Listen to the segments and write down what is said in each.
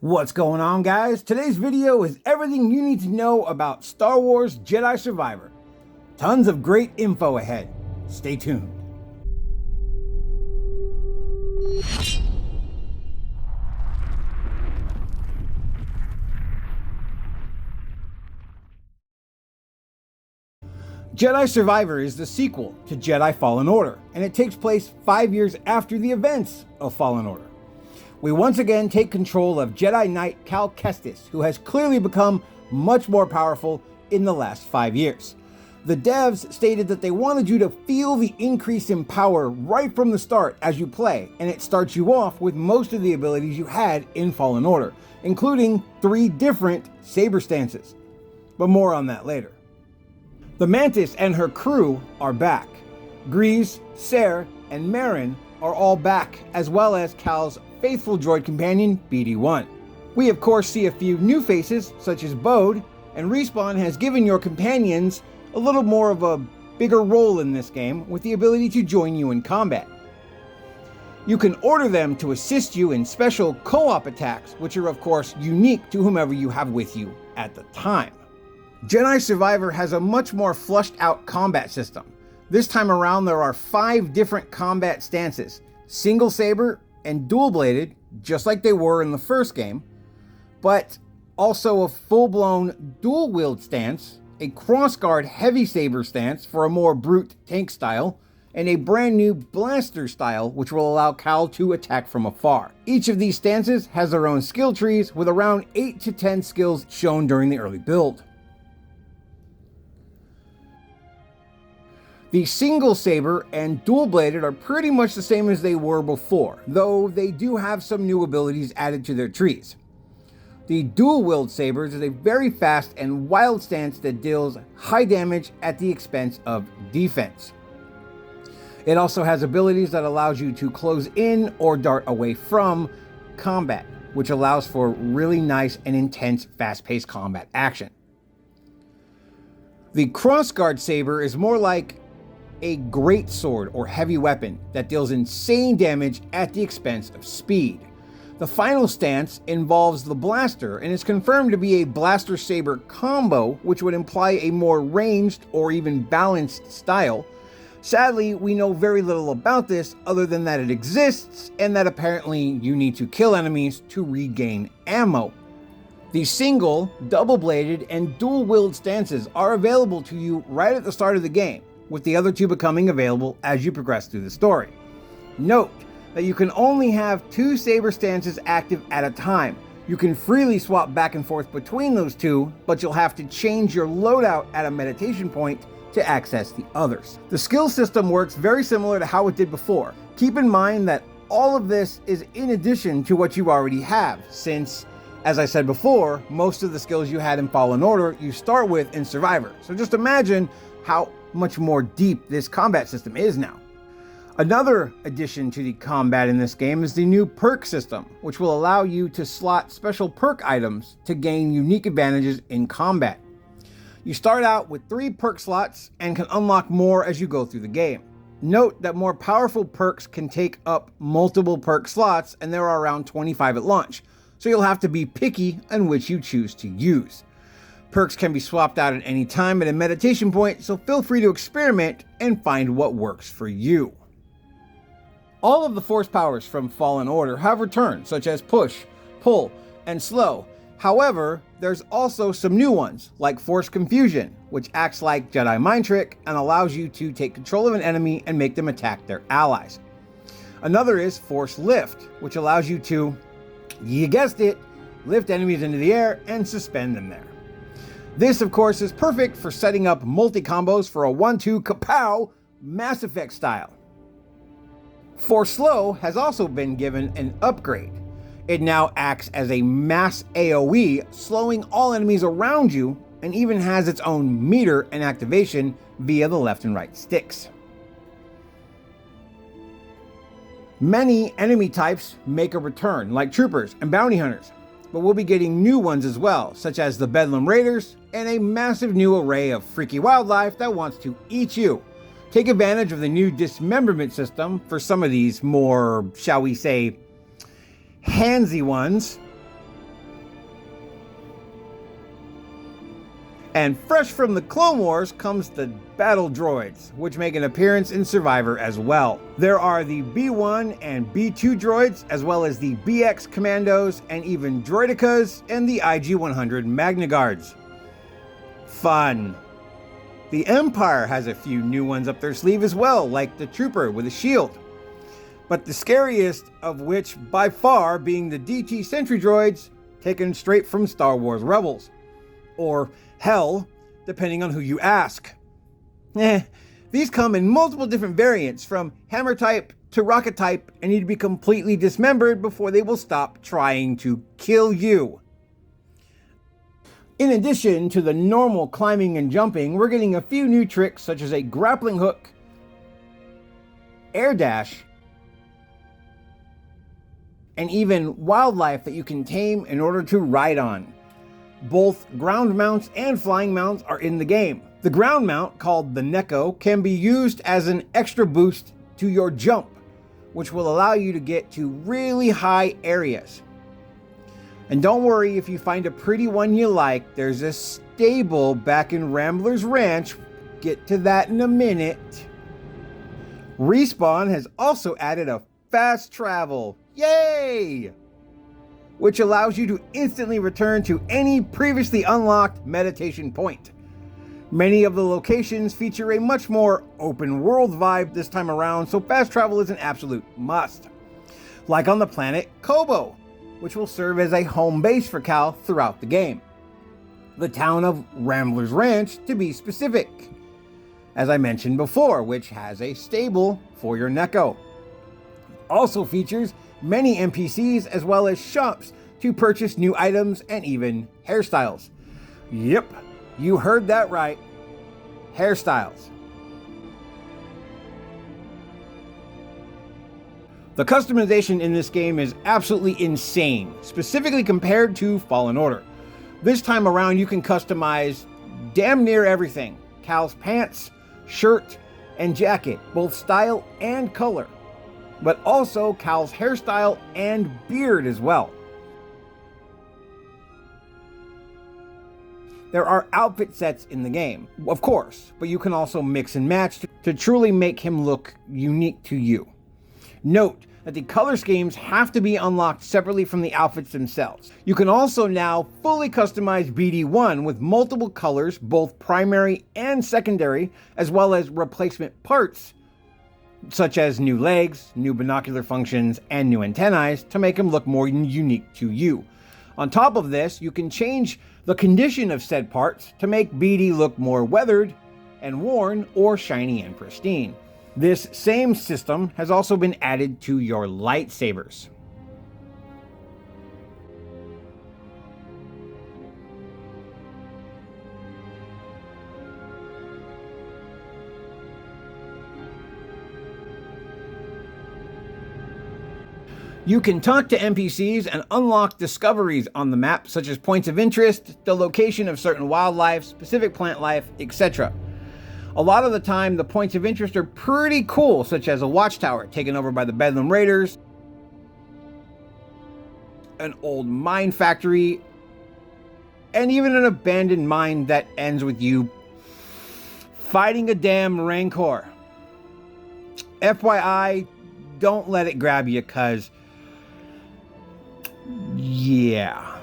What's going on, guys? Today's video is everything you need to know about Star Wars Jedi Survivor. Tons of great info ahead. Stay tuned. Jedi Survivor is the sequel to Jedi Fallen Order, and it takes place 5 years after the events of Fallen Order. We once again take control of Jedi Knight Cal Kestis, who has clearly become much more powerful in the last 5 years. The devs stated that they wanted you to feel the increase in power right from the start as you play, and it starts you off with most of the abilities you had in Fallen Order, including 3 different saber stances. But more on that later. The Mantis and her crew are back. Grease, Ser, and Marin are all back, as well as Cal's faithful droid companion, BD-1. We of course see a few new faces, such as Bode, and Respawn has given your companions a little more of a bigger role in this game, with the ability to join you in combat. You can order them to assist you in special co-op attacks, which are of course unique to whomever you have with you at the time. Jedi Survivor has a much more flushed out combat system. This time around there are 5 different combat stances, single saber and dual bladed, just like they were in the first game, but also a full-blown dual wield stance, a crossguard heavy saber stance for a more brute tank style, and a brand new blaster style which will allow Cal to attack from afar. Each of these stances has their own skill trees with around 8 to 10 skills shown during the early build. The single saber and dual bladed are pretty much the same as they were before, though they do have some new abilities added to their trees. The dual wield sabers is a very fast and wild stance that deals high damage at the expense of defense. It also has abilities that allows you to close in or dart away from combat, which allows for really nice and intense fast-paced combat action. The crossguard saber is more like a great sword or heavy weapon that deals insane damage at the expense of speed. The final stance involves the blaster and is confirmed to be a blaster saber combo, which would imply a more ranged or even balanced style. Sadly, we know very little about this other than that it exists and that apparently you need to kill enemies to regain ammo. The single, double-bladed, and dual-wield stances are available to you right at the start of the game, with the other 2 becoming available as you progress through the story. Note that you can only have 2 saber stances active at a time. You can freely swap back and forth between those 2, but you'll have to change your loadout at a meditation point to access the others. The skill system works very similar to how it did before. Keep in mind that all of this is in addition to what you already have, since, as I said before, most of the skills you had in Fallen Order you start with in Survivor. So just imagine how much more deep this combat system is now. Another addition to the combat in this game is the new perk system, which will allow you to slot special perk items to gain unique advantages in combat. You start out with 3 perk slots and can unlock more as you go through the game. Note that more powerful perks can take up multiple perk slots, and there are around 25 at launch, so you'll have to be picky on which you choose to use. Perks can be swapped out at any time at a meditation point, so feel free to experiment and find what works for you. All of the force powers from Fallen Order have returned, such as push, pull, and slow. However, there's also some new ones, like Force Confusion, which acts like Jedi Mind Trick and allows you to take control of an enemy and make them attack their allies. Another is Force Lift, which allows you to, you guessed it, lift enemies into the air and suspend them there. This, of course, is perfect for setting up multi-combos for a 1-2 kapow Mass Effect style. Force Slow has also been given an upgrade. It now acts as a mass AoE, slowing all enemies around you, and even has its own meter and activation via the left and right sticks. Many enemy types make a return, like troopers and bounty hunters, but we'll be getting new ones as well, such as the Bedlam Raiders, and a massive new array of freaky wildlife that wants to eat you. Take advantage of the new dismemberment system for some of these more, shall we say, handsy ones, And fresh from the Clone Wars comes the battle droids, which make an appearance in Survivor as well. There are the B1 and B2 droids, as well as the BX Commandos, and even Droidicas and the IG-100 Magna Guards. Fun. The Empire has a few new ones up their sleeve as well, like the Trooper with a shield. But the scariest of which by far being the DT Sentry droids, taken straight from Star Wars Rebels. Or hell, depending on who you ask. These come in multiple different variants, from hammer type to rocket type, and need to be completely dismembered before they will stop trying to kill you. In addition to the normal climbing and jumping, we're getting a few new tricks such as a grappling hook, air dash, and even wildlife that you can tame in order to ride on. Both ground mounts and flying mounts are in the game. The ground mount, called the Neko, can be used as an extra boost to your jump, which will allow you to get to really high areas. And don't worry if you find a pretty one you like, there's a stable back in Rambler's Ranch. Get to that in a minute. Respawn has also added a fast travel. Yay! Which allows you to instantly return to any previously unlocked meditation point. Many of the locations feature a much more open world vibe this time around, so fast travel is an absolute must. Like on the planet Kobo, which will serve as a home base for Cal throughout the game. The town of Rambler's Ranch, to be specific, as I mentioned before, which has a stable for your Neko. Also features many NPCs as well as shops to purchase new items and even hairstyles. Yep, you heard that right. Hairstyles. The customization in this game is absolutely insane, specifically compared to Fallen Order. This time around you can customize damn near everything. Cal's pants, shirt, and jacket, both style and color. But also Cal's hairstyle and beard as well. There are outfit sets in the game, of course, but you can also mix and match to truly make him look unique to you. Note that the color schemes have to be unlocked separately from the outfits themselves. You can also now fully customize BD1 with multiple colors, both primary and secondary, as well as replacement parts, such as new legs, new binocular functions, and new antennae to make him look more unique to you. On top of this, you can change the condition of said parts to make BD look more weathered and worn or shiny and pristine. This same system has also been added to your lightsabers. You can talk to NPCs and unlock discoveries on the map, such as points of interest, the location of certain wildlife, specific plant life, etc. A lot of the time, the points of interest are pretty cool, such as a watchtower taken over by the Bedlam Raiders, an old mine factory, and even an abandoned mine that ends with you fighting a damn Rancor. FYI, don't let it grab you, cause yeah.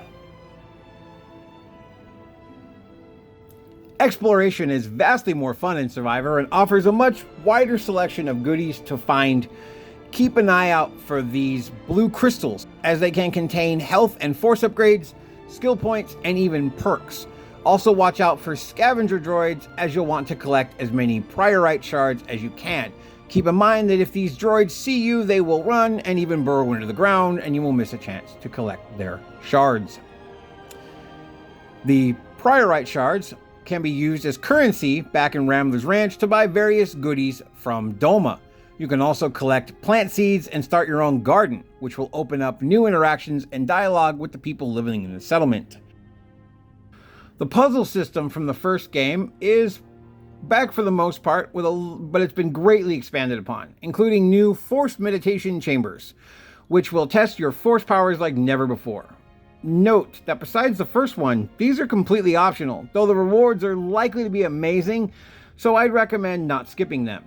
Exploration is vastly more fun in Survivor and offers a much wider selection of goodies to find. Keep an eye out for these blue crystals, as they can contain health and force upgrades, skill points, and even perks. Also watch out for scavenger droids, as you'll want to collect as many priorite shards as you can. Keep in mind that if these droids see you, they will run and even burrow into the ground, and you will miss a chance to collect their shards. The priorite shards can be used as currency back in Rambler's Ranch to buy various goodies from Doma. You can also collect plant seeds and start your own garden, which will open up new interactions and dialogue with the people living in the settlement. The puzzle system from the first game is back for the most part, but it's been greatly expanded upon, including new forced meditation chambers, which will test your force powers like never before. Note that besides the first one, these are completely optional, though the rewards are likely to be amazing, so I'd recommend not skipping them.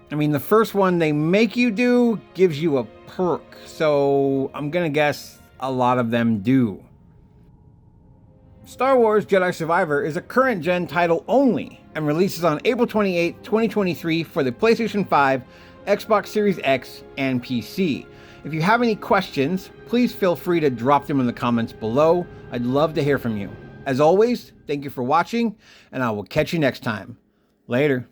I mean, the first one they make you do gives you a perk, so I'm gonna guess a lot of them do. Star Wars Jedi Survivor is a current gen title only and releases on April 28, 2023 for the PlayStation 5, Xbox Series X, and PC. If you have any questions, please feel free to drop them in the comments below. I'd love to hear from you. As always, thank you for watching, and I will catch you next time. Later.